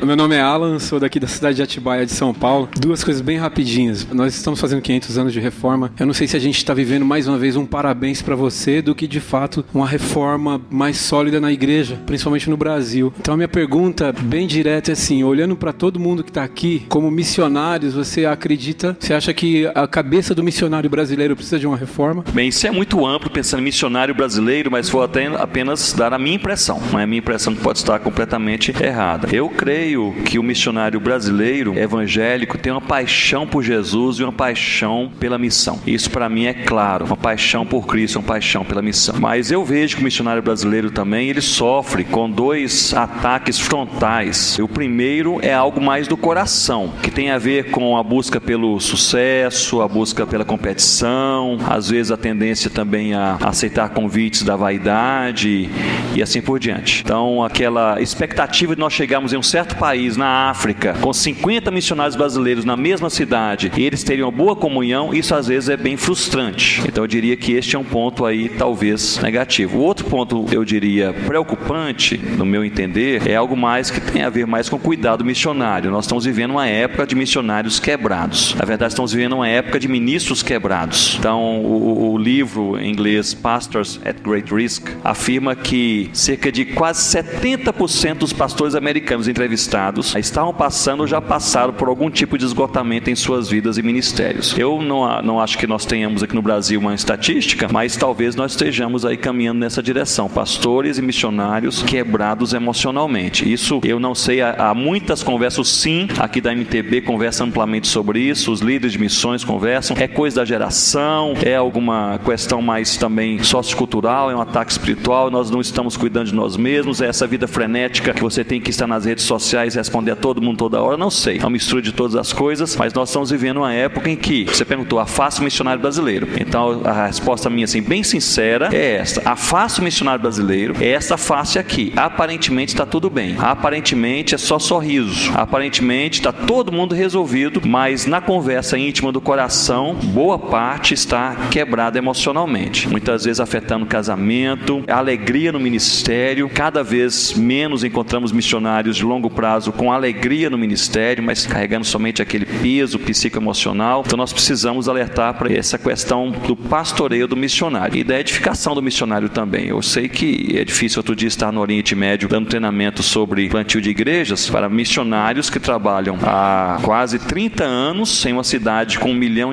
Meu nome é Alan, sou daqui da cidade de Atibaia, de São Paulo. 2 coisas bem rapidinhas. Nós estamos fazendo 500 anos de reforma. Eu não sei se a gente está vivendo mais uma vez um parabéns para você do que de fato uma reforma mais sólida na igreja, principalmente no Brasil. Então a minha pergunta bem direta é assim, olhando para todo mundo que está aqui, como missionários, você acha que a cabeça do missionário brasileiro precisa de uma reforma? Bem, isso é muito amplo, pensando em missionário brasileiro, mas vou até apenas dar a minha impressão. Não é a minha impressão que pode estar completamente errada. Eu creio que o missionário brasileiro evangélico tem uma paixão por Jesus e uma paixão pela missão. Isso para mim é claro, uma paixão por Cristo, uma paixão pela missão. Mas eu vejo que o missionário brasileiro também, ele sofre com 2 ataques frontais. O primeiro é algo mais do coração, que tem a ver com a busca pelo sucesso, a busca pela competição, às vezes a tendência também a aceitar convites da vaidade e assim por diante. Então, aquela expectativa de nós chegarmos em um certo país, na África, com 50 missionários brasileiros na mesma cidade, e eles teriam uma boa comunhão, isso às vezes é bem frustrante. Então eu diria que este é um ponto aí, talvez, negativo. O outro ponto, eu diria, preocupante, no meu entender, é algo mais que tem a ver mais com o cuidado missionário. Nós estamos vivendo uma época de missionários quebrados. Na verdade, estamos vivendo uma época de ministros quebrados. Então, o livro em inglês, Pastors at Great Risk, afirma que cerca de quase 70% dos pastores americanos tivemos entrevistados estavam passando ou já passaram por algum tipo de esgotamento em suas vidas e ministérios. Eu não acho que nós tenhamos aqui no Brasil uma estatística, mas talvez nós estejamos aí caminhando nessa direção. Pastores e missionários quebrados emocionalmente. Isso eu não sei, há muitas conversas, sim, aqui da MTB conversa amplamente sobre isso, os líderes de missões conversam, é coisa da geração, é alguma questão mais também sociocultural, é um ataque espiritual, nós não estamos cuidando de nós mesmos, é essa vida frenética que você tem que estar nas redes sociais e responder a todo mundo toda hora, não sei, é uma mistura de todas as coisas, mas nós estamos vivendo uma época em que, você perguntou, afaste o missionário brasileiro, então a resposta minha, assim, bem sincera, é esta, afaste o missionário brasileiro, é essa face aqui, aparentemente está tudo bem, aparentemente é só sorriso, aparentemente está todo mundo resolvido, mas na conversa íntima do coração, boa parte está quebrada emocionalmente, muitas vezes afetando o casamento, a alegria no ministério, cada vez menos encontramos missionários de longo prazo com alegria no ministério, mas carregando somente aquele peso psicoemocional. Então nós precisamos alertar para essa questão do pastoreio do missionário e da edificação do missionário também. Eu sei que é difícil outro dia estar no Oriente Médio dando treinamento sobre plantio de igrejas para missionários que trabalham há quase 30 anos em uma cidade com 1,5 milhão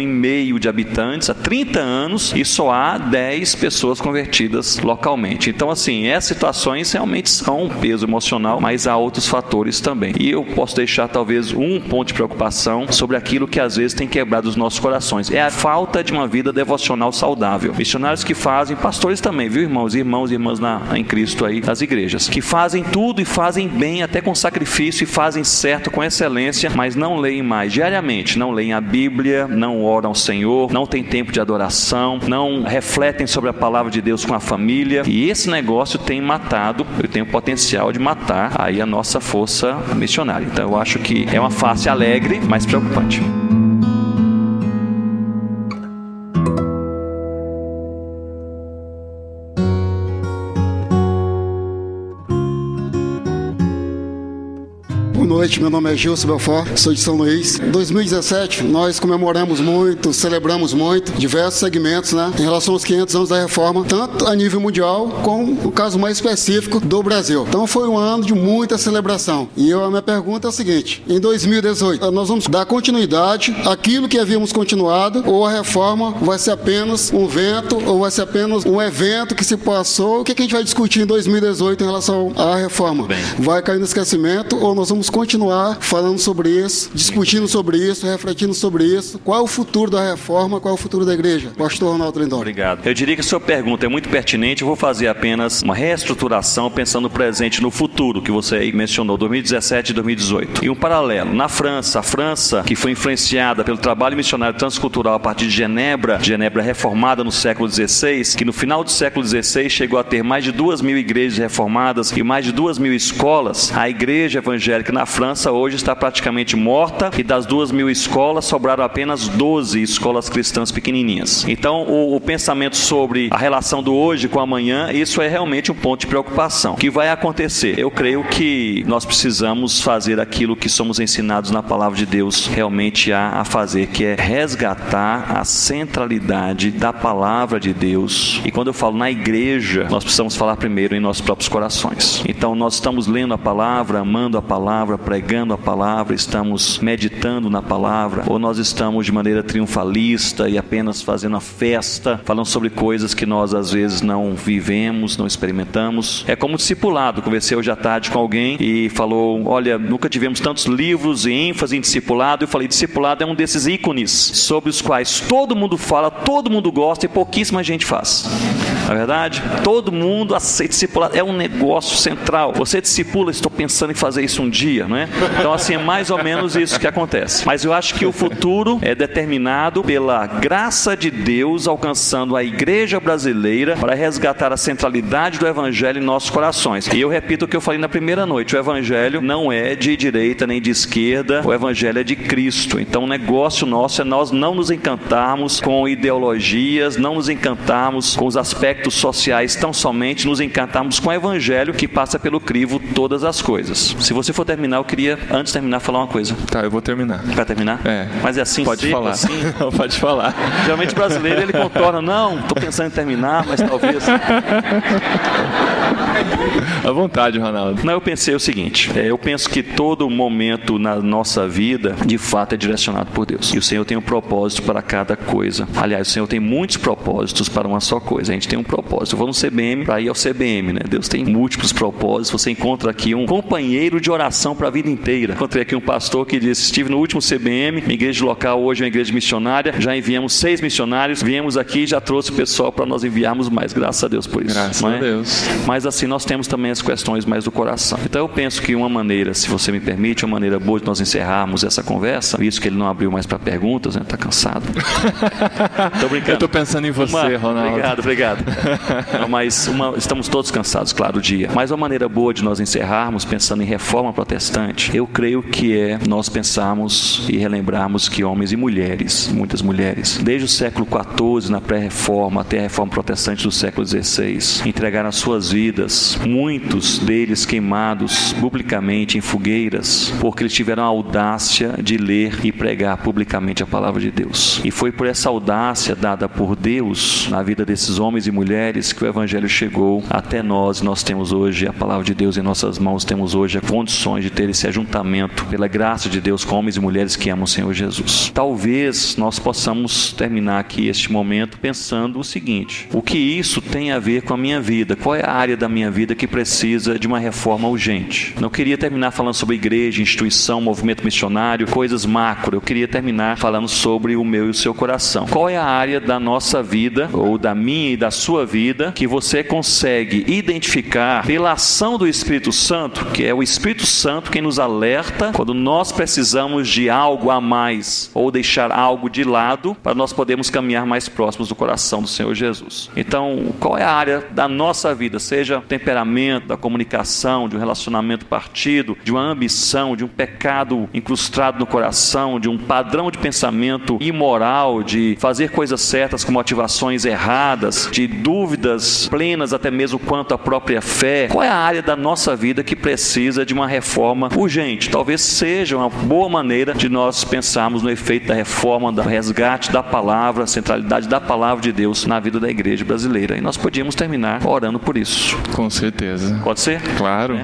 de habitantes, há 30 anos, e só há 10 pessoas convertidas localmente. Então, assim, essas situações realmente são um peso emocional, mas há outros fatores também. E eu posso deixar talvez um ponto de preocupação sobre aquilo que às vezes tem quebrado os nossos corações. É a falta de uma vida devocional saudável. Missionários que fazem, pastores também, viu, irmãos e irmãs em Cristo aí, das igrejas, que fazem tudo e fazem bem, até com sacrifício, e fazem certo, com excelência, mas não leem mais diariamente, não leem a Bíblia, não oram ao Senhor, não tem tempo de adoração, não refletem sobre a palavra de Deus com a família, e esse negócio tem matado, tem o potencial de matar aí a nossa força missionária. Então eu acho que é uma face alegre, mas preocupante. Boa noite, meu nome é Gilson Belfort, sou de São Luís. Em 2017, nós comemoramos muito, celebramos muito, diversos segmentos, né, em relação aos 500 anos da Reforma, tanto a nível mundial, como no caso mais específico do Brasil. Então foi um ano de muita celebração. E a minha pergunta é a seguinte: em 2018, nós vamos dar continuidade àquilo que havíamos continuado, ou a reforma vai ser apenas um vento, ou vai ser apenas um evento que se passou? O que a gente vai discutir em 2018 em relação à reforma? Vai cair no esquecimento, ou nós vamos continuar falando sobre isso, discutindo sobre isso, refletindo sobre isso? Qual é o futuro da reforma? Qual é o futuro da igreja? Pastor Ronaldo Lindon. Obrigado. Eu diria que a sua pergunta é muito pertinente. Eu vou fazer apenas uma reestruturação pensando no presente e no futuro, que você aí mencionou, 2017 e 2018. E um paralelo. Na França, a França, que foi influenciada pelo trabalho missionário transcultural a partir de Genebra reformada no século XVI, que no final do século XVI chegou a ter mais de 2.000 igrejas reformadas e mais de 2.000 escolas. A igreja evangélica na França hoje está praticamente morta, e das 2.000 escolas sobraram apenas 12 escolas cristãs pequenininhas. Então o pensamento sobre a relação do hoje com o amanhã, isso é realmente um ponto de preocupação. O que vai acontecer? Eu creio que nós precisamos fazer aquilo que somos ensinados na palavra de Deus realmente a fazer, que é resgatar a centralidade da palavra de Deus. E quando eu falo na igreja, nós precisamos falar primeiro em nossos próprios corações. Então nós estamos lendo a palavra, amando a palavra, pregando a palavra, estamos meditando na palavra, ou nós estamos de maneira triunfalista e apenas fazendo a festa, falando sobre coisas que nós às vezes não vivemos, não experimentamos. É como discipulado. Conversei hoje à tarde com alguém e falou: olha, nunca tivemos tantos livros e ênfase em discipulado. Eu falei: discipulado é um desses ícones sobre os quais todo mundo fala, todo mundo gosta e pouquíssima gente faz. Não é verdade? Todo mundo aceita discipulado, é um negócio central. Você discipula, estou pensando em fazer isso um dia, não é? Então assim, é mais ou menos isso que acontece. Mas eu acho que o futuro é determinado pela graça de Deus alcançando a igreja brasileira para resgatar a centralidade do evangelho em nossos corações. E eu repito o que eu falei na primeira noite: o evangelho não é de direita nem de esquerda, o evangelho é de Cristo. Então o negócio nosso é nós não nos encantarmos com ideologias, não nos encantarmos com os aspectos sociais, tão somente nos encantarmos com o evangelho que passa pelo crivo todas as coisas. Se você for terminar, eu queria, antes de terminar, falar uma coisa. Tá, eu vou terminar. Vai terminar? É. Mas é assim, pode falar. Assim? Não, pode falar. Geralmente o brasileiro, ele contorna: não, estou pensando em terminar, mas talvez... À vontade, Ronaldo. Não, eu pensei o seguinte, eu penso que todo momento na nossa vida, de fato, é direcionado por Deus. E o Senhor tem um propósito para cada coisa. Aliás, o Senhor tem muitos propósitos para uma só coisa. A gente tem um propósito. Eu vou no CBM para ir ao CBM, né? Deus tem múltiplos propósitos. Você encontra aqui um companheiro de oração para a vida inteira. Encontrei aqui um pastor que disse, estive no último CBM, minha igreja local hoje é uma igreja missionária, já enviamos 6 missionários, viemos aqui e já trouxe o pessoal para nós enviarmos mais. Graças a Deus por isso. Graças a Deus. Mas assim, nós temos também as questões mais do coração. Então eu penso que uma maneira, se você me permite, uma maneira boa de nós encerrarmos essa conversa, visto que ele não abriu mais para perguntas, né? Tá cansado. Tô brincando. Eu tô pensando em você, Ronaldo. Obrigado. Não, mas estamos todos cansados, claro, do dia. Mas uma maneira boa de nós encerrarmos, pensando em reforma protestante, eu creio que é nós pensarmos e relembrarmos que homens e mulheres, muitas mulheres, desde o século XIV, na pré-reforma, até a reforma protestante do século XVI, entregaram as suas vidas, muitos deles queimados publicamente em fogueiras, porque eles tiveram a audácia de ler e pregar publicamente a palavra de Deus. E foi por essa audácia dada por Deus na vida desses homens e mulheres que o Evangelho chegou até nós. Nós temos hoje a palavra de Deus em nossas mãos, temos hoje as condições de ter esse ajuntamento pela graça de Deus com homens e mulheres que amam o Senhor Jesus. Talvez nós possamos terminar aqui este momento pensando o seguinte: o que isso tem a ver com a minha vida? Qual é a área da minha vida que precisa de uma reforma urgente? Não queria terminar falando sobre igreja, instituição, movimento missionário, coisas macro. Eu queria terminar falando sobre o meu e o seu coração. Qual é a área da nossa vida, ou da minha e da sua vida, que você consegue identificar pela ação do Espírito Santo, que é o Espírito Santo quem nos alerta quando nós precisamos de algo a mais ou deixar algo de lado para nós podermos caminhar mais próximos do coração do Senhor Jesus. Então, qual é a área da nossa vida, seja temperamento, da comunicação, de um relacionamento partido, de uma ambição, de um pecado incrustado no coração, de um padrão de pensamento imoral, de fazer coisas certas com motivações erradas, de dúvidas plenas até mesmo quanto à própria fé? Qual é a área da nossa vida que precisa de uma reforma urgente? Talvez seja uma boa maneira de nós pensarmos no efeito da reforma, do resgate da palavra, a centralidade da palavra de Deus na vida da igreja brasileira. E nós podíamos terminar orando por isso. Com certeza. Pode ser? Claro.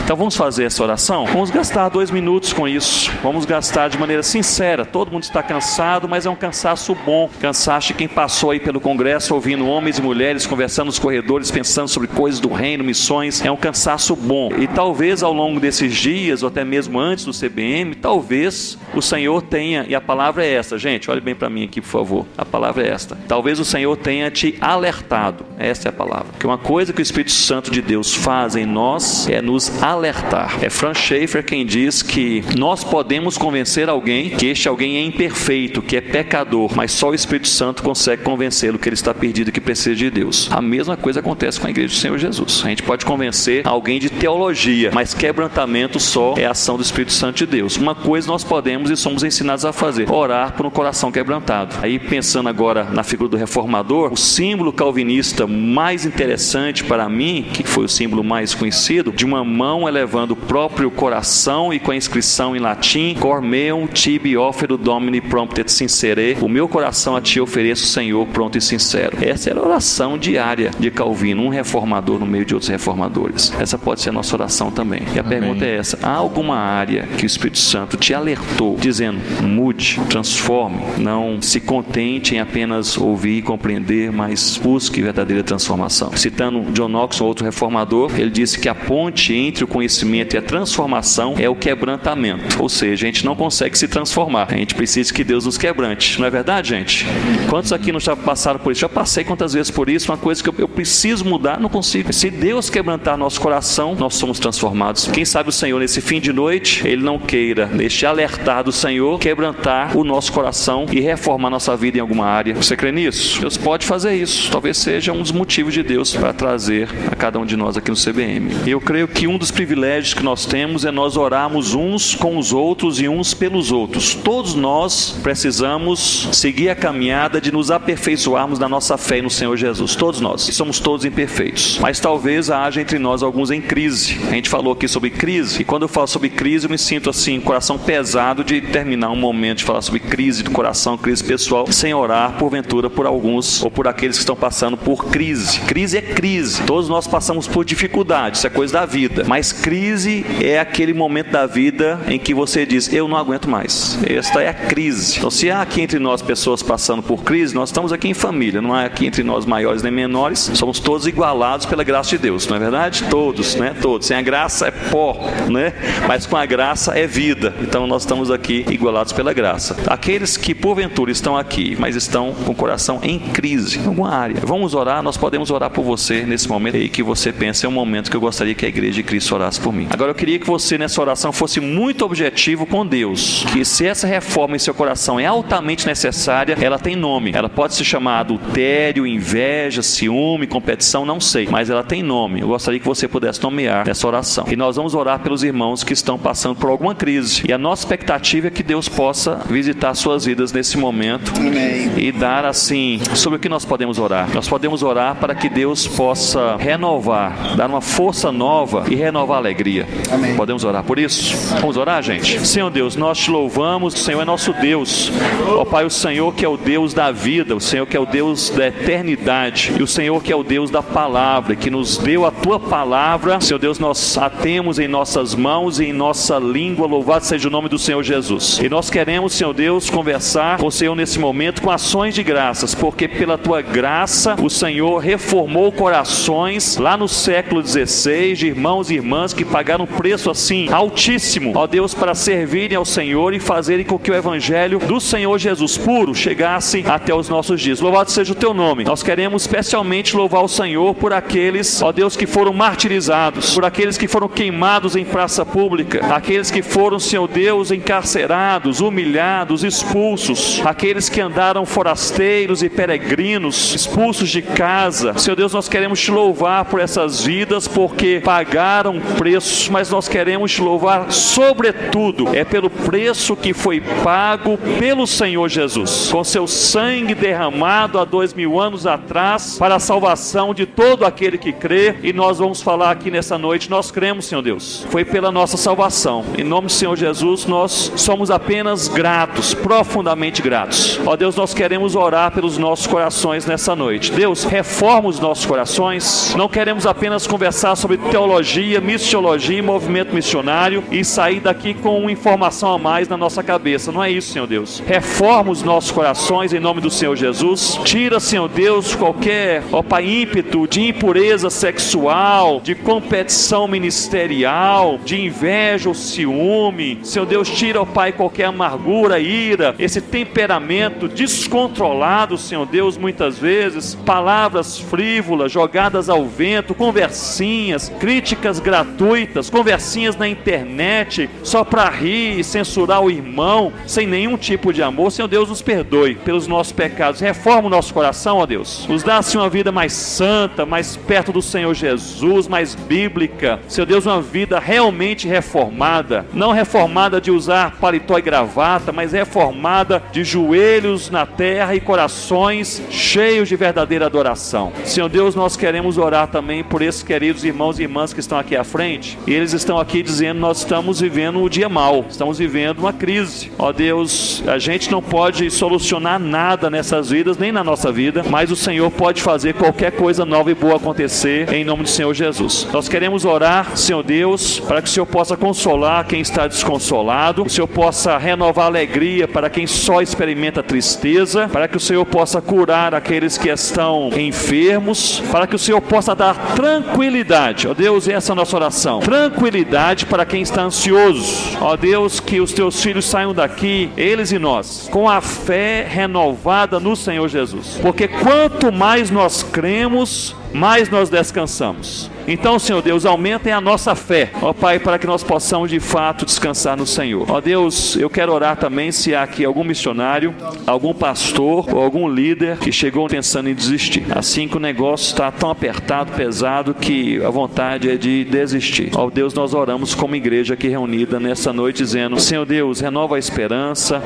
Então vamos fazer essa oração? Vamos gastar 2 minutos com isso. Vamos gastar de maneira sincera. Todo mundo está cansado, mas é um cansaço bom. Cansaço de quem passou aí pelo congresso ouvindo homens e mulheres conversando nos corredores, pensando sobre coisas do reino, missões. É um cansaço bom. E talvez ao longo desses dias, ou até mesmo antes do CBM, talvez o Senhor tenha, e a palavra é esta, gente, olhe bem para mim aqui, por favor. A palavra é esta. Talvez o Senhor tenha te alertado. Essa é a palavra. Porque uma coisa que o Espírito Santo de Deus faz em nós é nos alertar. É Franz Schaeffer quem diz que nós podemos convencer alguém que este alguém é imperfeito, que é pecador, mas só o Espírito Santo consegue convencê-lo que ele está perdido e que precisa de Deus. A mesma coisa acontece com a igreja do Senhor Jesus. A gente pode convencer alguém de teologia, mas quebrantamento só é a ação do Espírito Santo de Deus. Uma coisa nós podemos e somos ensinados a fazer: orar por um coração quebrantado. Aí, pensando agora na figura do reformador, o símbolo calvinista mais interessante para mim, que foi o símbolo mais conhecido, de uma mão elevando o próprio coração e com a inscrição em latim: Cor meum tibi offero Domini promptet sincere. O meu coração a ti ofereço, Senhor, pronto e sincero. Essa era a oração diária de Calvino, um reformador no meio de outros reformadores. Essa pode ser a nossa oração também. E a pergunta é essa: há alguma área que o Espírito Santo te alertou, dizendo: mude, transforme, não se contente em apenas ouvir e compreender, mas busque verdadeira transformação? Citando John Knox, outro reformador, ele disse que a ponte entre o conhecimento e a transformação é o quebrantamento. Ou seja, a gente não consegue se transformar, a gente precisa que Deus nos quebrante. Não é verdade, gente? Quantos aqui não já passaram por isso? Já passei quantas vezes por isso? Uma coisa que eu preciso mudar, não consigo. Se Deus quebrantar nosso coração, nós somos transformados. Quem sabe o Senhor, nesse fim de noite, Ele não queira, neste alertar do Senhor, quebrantar o nosso coração e reformar nossa vida em alguma área. Você crê nisso? Deus pode fazer isso. Talvez seja um dos motivos de Deus para trazer a cada um de nós aqui no CBM. Eu creio que um dos privilégios que nós temos é nós orarmos uns com os outros e uns pelos outros. Todos nós precisamos seguir a caminhada de nos aperfeiçoarmos na nossa fé no Senhor Jesus. Todos nós. E somos todos imperfeitos. Mas talvez haja entre nós alguns em crise. A gente falou aqui sobre crise. E quando eu falo sobre crise, eu me sinto assim, coração pesado de terminar um momento de falar sobre crise do coração, crise pessoal, sem orar, porventura, por alguns ou por aqueles que estão passando por crise. Crise é crise. Todos nós passamos por dificuldades, isso é coisa da vida. Mas crise é aquele momento da vida em que você diz, eu não aguento mais. Esta é a crise. Então, se há aqui entre nós pessoas passando por crise, nós estamos aqui em família, não há aqui entre nós maiores nem menores, somos todos igualados pela graça de Deus, não é verdade? Todos, né? Todos. Sem a graça é pó, né? Mas com a graça é vida. Então nós estamos aqui igualados pela graça. Aqueles que porventura estão aqui, mas estão com o coração em crise, em alguma área, vamos orar, nós podemos orar por você nesse momento e que você pense, é um momento que eu gostaria que a Igreja de Cristo orasse por mim. Agora eu queria que você nessa oração fosse muito objetivo com Deus, que se essa reforma em seu coração é altamente necessária, ela tem nome, ela pode se chamar adultério, inveja, ciúme, competição, não sei, mas ela tem nome. Eu gostaria que você pudesse nomear nessa oração. E nós vamos orar pelos irmãos que estão passando por alguma crise. E a nossa expectativa é que Deus possa visitar suas vidas nesse momento. Amém. E dar assim, sobre o que nós podemos orar. Nós podemos orar para que Deus possa renovar, dar uma força nova e renovar a alegria. Amém. Podemos orar por isso? Vamos orar, gente? Senhor Deus, nós te louvamos, o Senhor é nosso Deus. Ó Pai, o Senhor que é o Deus da vida, o Senhor que é o Deus da eternidade, e o Senhor que é o Deus da palavra, que nos deu a tua palavra. Senhor Deus, nós a temos em nossas mãos e em nossa língua, louvado seja o nome do Senhor Jesus. E nós queremos, Senhor Deus, conversar com o Senhor nesse momento com ações de graças, porque pela tua graça o Senhor reformou corações lá no século XVI, de irmãos e irmãs que pagaram um preço assim altíssimo, ó Deus, para servirem ao Senhor e fazerem com que o evangelho do Senhor Jesus puro chegasse até os nossos dias. Louvado seja o teu nome. Nós queremos especialmente louvar o Senhor por aqueles, ó Deus, que foram martirizados, por aqueles que foram queimados em praça pública, aqueles que foram, Senhor Deus, encarcerados, humilhados, expulsos, aqueles que andaram forasteiros e peregrinos, expulsos de casa. Senhor Deus, nós queremos te louvar por essas vidas, porque pagaram preço, mas nós queremos te louvar sobretudo, é pelo preço que foi pago pelo Senhor Jesus, com seu sangue derramado há 2000 anos atrás, para a salvação de todo aquele que crê. E nós vamos falar aqui nessa noite, nós cremos, Senhor Deus, foi pela nossa salvação. Em nome do Senhor Jesus, nós somos apenas gratos, profundamente gratos. Ó Deus, nós queremos orar pelos nossos corações nessa noite. Deus, reforma os nossos corações. Não queremos apenas conversar sobre teologia, missiologia e movimento missionário e sair daqui com uma informação a mais na nossa cabeça. Não é isso, Senhor Deus. Reforma os nossos corações em nome do Senhor Jesus. Tira, Senhor Deus, qualquer, ó Pai, ímpeto de impureza sexual, de competição ministerial, de inveja ou ciúme. Senhor Deus, tira, ó Pai, qualquer amargura, ira, esse temperamento descontrolado, Senhor Deus, muitas vezes, palavras frívolas jogadas ao vento, conversinhas, críticas gratuitas, conversinhas na internet, só para rir e censurar o irmão, sem nenhum tipo de amor. Senhor Deus, nos perdoe pelos nossos pecados, reforma o nosso coração, ó Deus, nos dá assim uma vida mais santa, mais perto do Senhor Jesus, mais bíblica. Senhor Deus, uma vida realmente reformada, não reformada de usar paletó e gravata, mas reformada de joelhos na terra e corações cheios de verdadeira adoração. Senhor Deus, nós queremos orar também por esses queridos irmãos e irmãs que estão aqui à frente, e eles estão aqui dizendo, nós estamos vivendo um dia mau, estamos vivendo uma crise. Ó Deus, a gente não pode solucionar nada nessas vidas, nem na nossa vida, mas o Senhor pode fazer qualquer coisa nova e boa acontecer em nome do Senhor Jesus. Nós queremos orar, Senhor Deus, para que o Senhor possa consolar quem está desconsolado, o Senhor possa renovar a alegria para quem só experimenta tristeza, para que o Senhor possa curar aqueles que estão enfermos, para que o Senhor possa dar tranquilidade. Ó Deus, essa é a nossa oração. Tranquilidade para quem está ansioso. Ó Deus, que os teus filhos saiam daqui, eles e nós, com a fé renovada no Senhor Jesus. Porque quanto mais nós cremos, mais nós descansamos. Então, Senhor Deus, aumentem a nossa fé, ó Pai, para que nós possamos de fato descansar no Senhor. Ó Deus, eu quero orar também se há aqui algum missionário, algum pastor ou algum líder que chegou pensando em desistir. Assim que o negócio está tão apertado, pesado, que a vontade é de desistir. Ó Deus, nós oramos como igreja aqui reunida nessa noite, dizendo, Senhor Deus, renova a esperança,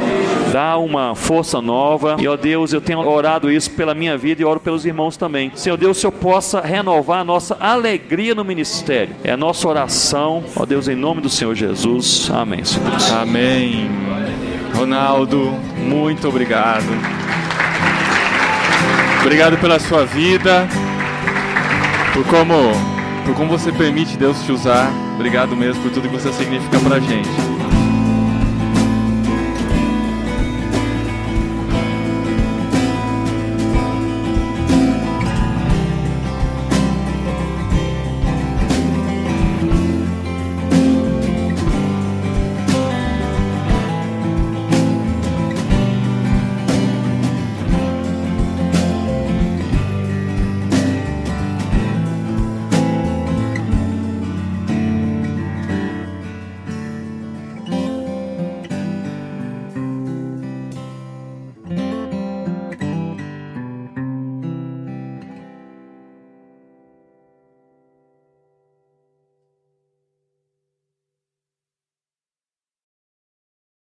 dá uma força nova. E ó Deus, eu tenho orado isso pela minha vida e oro pelos irmãos também. Senhor Deus, se eu possa renovar a nossa alegria no ministério. É a nossa oração, ó Deus, em nome do Senhor Jesus. Amém, Senhor Deus. Amém. Ronaldo, muito obrigado. Obrigado pela sua vida, por como por como você permite Deus te usar. Obrigado mesmo por tudo que você significa pra gente.